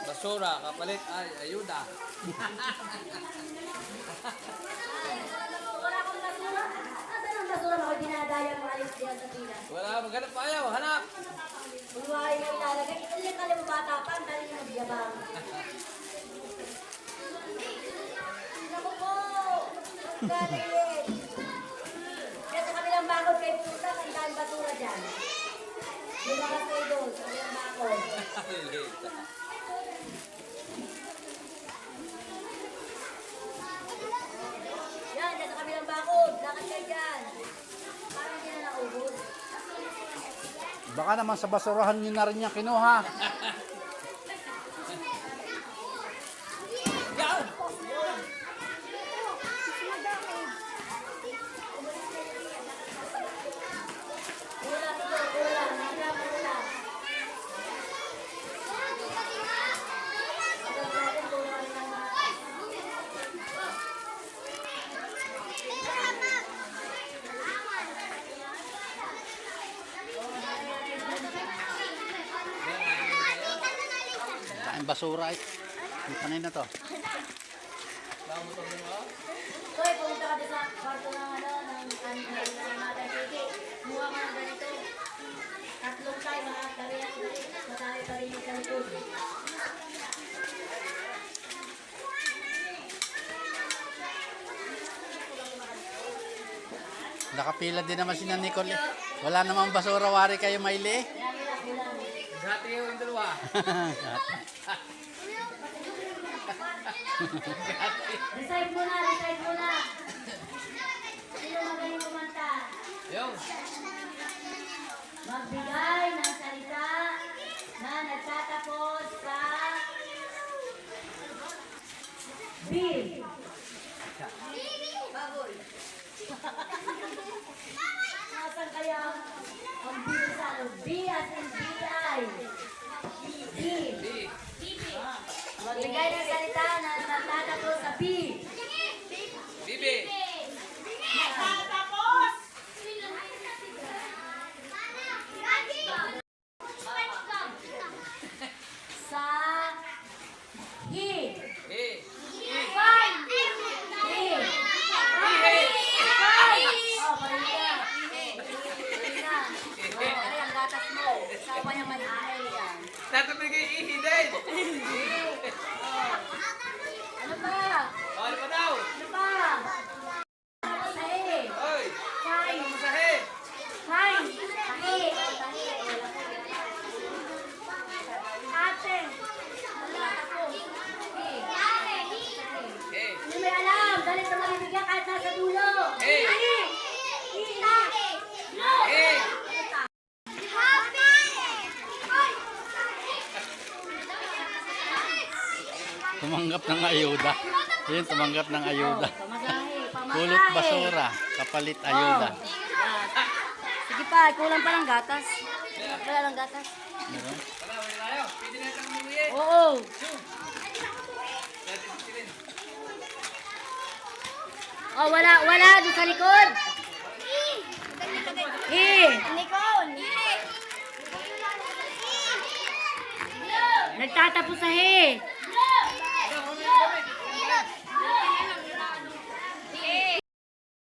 Basura, kapalit ay ayuda. Wala akong basura. Asan ang basura mo? Dinadaya mo alis diyan sa pila. Wala, maghanap pa ayaw, hanap. Buhay na ilalagay. Ilan ka mo bata pa, ang dali mo magyabang. Naku po! Galit! Kaya sa kabilang bakod kay puta, ang daan basura dyan. Lumakas kayo doon, sa kabilang bakod. Yan, dyan sa kabilang bakod. Lakad kayo dyan. Parang hindi na naubos. Baka naman sa basurahan nyo na rin niya kinuha. Ulang ito, ulang. Ulang, ulang. Agad natin kung ano ang mga... Ang basura ay. Ang panay na to. Koy, pumunta ka din sa kwarto ng Mother Kiki. Muha ka ng ganito. Tatlong tayo, mga tarihan ko rin. Matari pa rin yung kalikod. Nakapila din naman si Nicole. Wala namang basura, wari kayo maili. Dati yung dalawa. Recite mo na, recite mo na. Sino magaling kumanta? Yung. Magbigay ng salita na nagtatapos sa B. Baboy. Nasaan kaya ang B sa ano? B as in B-I. B. Magbigay ng salita na nagtatapos sa B. Bibi. Sa Hi. Eh. Oh, pahinga. Pahinga. Oh, ay, ang gatas mo. Sawa niya malihay yan. Tatapigay ihi din. Ano pa? Oh, ano pa daw? Ano pa? Tahi. Oy. Tahi. Masahe. Tahi. Tahi. Ate. Wala ako. Tahi. Eh. Hindi may alam. Dali sa malibigyan kahit nasa dulo. Eh. Tahi. Ita. Eh. Tumanggap ng ayuda. Yun, tumanggap ng ayuda. Pamasahe. Pamasahe. Pulot basura, kapalit ayuda. Sige pa, kulang pa ng gatas. Wala lang gatas. Meron? Wala, wala tayo. Pwede na itang umuwi. Oo. Oh, wala doon sa likod. Nicole. Nagtatapos sa he.